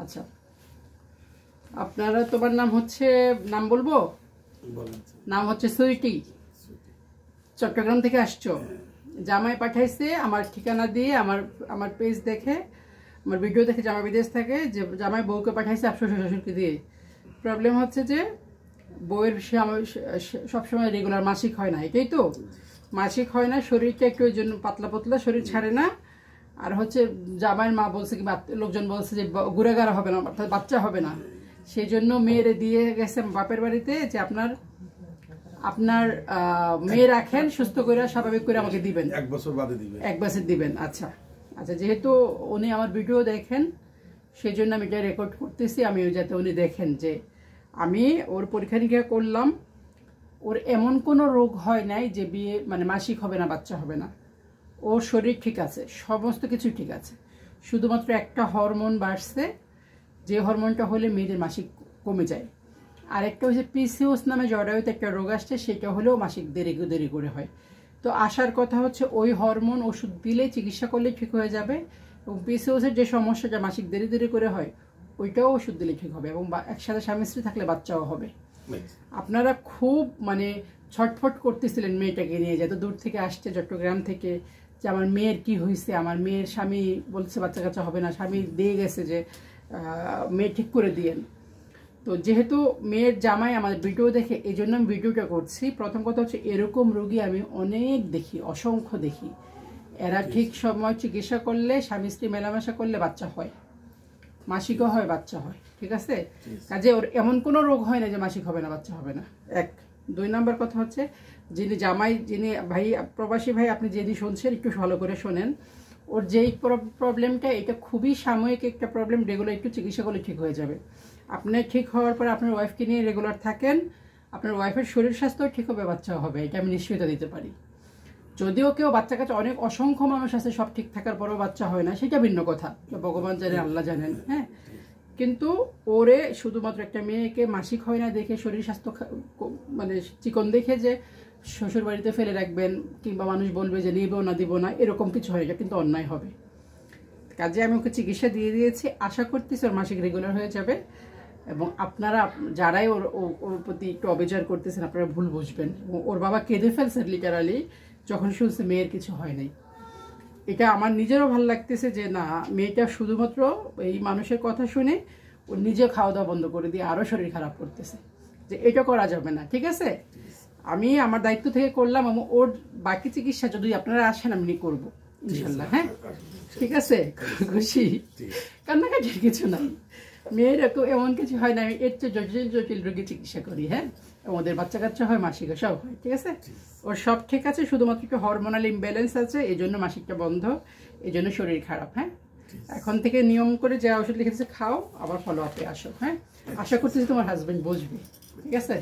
আচ্ছা, আপনারা তোমার নাম হচ্ছে, নাম বলবো? নাম হচ্ছে সুইটি, চট্টগ্রাম থেকে আসছো। জামাই পাঠাইছে আমার ঠিকানা দিয়ে, আমার পেজ দেখে, আমার ভিডিও দেখে, জামাই বিদেশ থাকে, যে জামাই বউকে পাঠাইছে শ্বশুর শ্বশুরকে দিয়ে। প্রবলেম হচ্ছে যে বউয়ের সবসময় রেগুলার মাসিক হয় না, এটাই তো, মাসিক হয় না, শরীরটা একটু ওই জন্য পাতলা পাতলা, শরীর ছাড়ে না। আর হচ্ছে জামাইয়ের মা বলছে কি, লোকজন বলছে যে গুড়াগাড়া হবে না, অর্থাৎ বাচ্চা হবে না। সেই জন্য মেয়েরে দিয়ে গেছে বাপের বাড়িতে যে আপনার মেয়ে রাখেন, সুস্থ করে স্বাভাবিক করে আমাকে দিবেন, 1 বছর বাদে দিবেন, 1 বছর দিবেন। আচ্ছা আচ্ছা, যেহেতু উনি আমার ভিডিও দেখেন সেই জন্য আমি এটা রেকর্ড করতেছি, আমি যাতে উনি দেখেন যে আমি ওর পরীক্ষা নিরীক্ষা করলাম, ওর এমন কোনো রোগ হয় নাই যে বিয়ে মানে মাসিক হবে না, বাচ্চা হবে না। ওর শরীর ঠিক আছে, সমস্ত কিছু ঠিক আছে, শুধুমাত্র একটা হরমোন বাড়ছে, যে হরমোনটা হলে মেয়েদের মাসিক কমে যায়। আর একটা হচ্ছে পিসিওস নামে জরায়ুতে একটা রোগ আসছে, সেটা হলেও মাসিক দেরি করে হয়। তো আসার কথা হচ্ছে ওই হরমোন ওষুধ দিলে, চিকিৎসা করলে ঠিক হয়ে যাবে, এবং পিসিওসের যে সমস্যাটা মাসিক দেরি করে হয়, ওইটাও ওষুধ দিলে ঠিক হবে, এবং একসাথে স্বামী স্ত্রী থাকলে বাচ্চাও হবে। আপনারা খুব মানে ছটফট করতেছিলেন মেয়েটাকে নিয়ে, যত দূর থেকে আসছে চট্টগ্রাম থেকে, যে আমার মেয়ের কি হয়েছে, আমার মেয়ের স্বামী বলছে বাচ্চা কাচ্চা হবে না, স্বামী দিয়ে গেছে যে মেয়ে ঠিক করে দিয়েন। তো যেহেতু মেয়ের জামাই আমাদের ভিডিও দেখে, এই জন্য আমি ভিডিওটা করছি। প্রথম কথা হচ্ছে এরকম রোগী আমি অনেক দেখি, অসংখ্য দেখি। এরা ঠিক সময় চিকিৎসা করলে, স্বামী স্ত্রী মেলামেশা করলে বাচ্চা হয়, মাসিকও হয়, বাচ্চা হয়, ঠিক আছে। কাজে ওর এমন কোনো রোগ হয় না যে মাসিক হবে না, বাচ্চা হবে না। 1 2 নম্বর কথা হচ্ছে, যিনি জামাই, যিনি ভাই, প্রবাসী ভাই, আপনি যিনি শুনছেন একটু ভালো করে শোনেন। ওর যেই প্রবলেমটা, এটা খুবই সাময়িক একটা প্রবলেম, রেগুলার একটু চিকিৎসা করলে ঠিক হয়ে যাবে। আপনার ঠিক হওয়ার পরে আপনার ওয়াইফকে নিয়ে রেগুলার থাকেন, আপনার ওয়াইফের শরীর স্বাস্থ্য ঠিক হবে, বাচ্চা হবে, এটা আমি নিশ্চয়তা দিতে পারি। যদিও কেউ বাচ্চা কাছে, অনেক অসংখ্য মানুষ আছে সব ঠিক থাকার পরেও বাচ্চা হয় না, সেটা ভিন্ন কথা, ভগবান জানেন, আল্লাহ জানেন, হ্যাঁ। কিন্তু ওরে শুধুমাত্র একটা মেয়েকে মাসিক হয় না দেখে, শরীর স্বাস্থ্য মানে চিকন দেখে যে শ্বশুর বাড়িতে ফেলে রাখবেন, কিংবা মানুষ বলবে যে নিব না দিব না, এরকম কিছু হয়, এটা কিন্তু অন্যায় হবে। কাজে আমি ওকে চিকিৎসা দিয়ে দিয়েছি, আশা করতেছি ওর মাসিক রেগুলার হয়ে যাবে। এবং আপনারা যারাই ওর প্রতি একটু অবিচার করতেছেন, আপনারা ভুল বুঝবেন। ওর বাবা কেঁদে ফেলছেন লিটারালি যখন শুনছে মেয়ের কিছু হয় নাই। এটা আমার নিজেরও ভালো লাগতেছে যে না, মেয়েটা শুধুমাত্র এই মানুষের কথা শুনে ও নিজে খাওয়া দাওয়া বন্ধ করে দিয়ে আরও শরীর খারাপ করতেছে, যে এটা করা যাবে না, ঠিক আছে। আমি আমার দায়িত্ব থেকে করলাম, এবং ওর বাকি চিকিৎসা যদি আপনারা আসেন আমি করবো ইনশাল্লাহ, হ্যাঁ, ঠিক আছে। খুশি, কান্নাকাটির কিছু নাই, মেয়ের এমন কিছু হয় না, আমি এর চেয়ে জটিল রোগী চিকিৎসা করি, হ্যাঁ। ওদের বাচ্চা কাচ্চা হয়, মাসিক সব হয়, ঠিক আছে। ওর সব ঠিক আছে, শুধুমাত্র একটু হরমোনাল ইমব্যালেন্স আছে, এই জন্য মাসিকটা বন্ধ, এই জন্য শরীর খারাপ, হ্যাঁ। এখন থেকে নিয়ম করে যা ওষুধ লিখেছে খাও, আবার ফলো আপে আসো, হ্যাঁ। আশা করতেছি তোমার হাজবেন্ড বুঝবে, ঠিক আছে।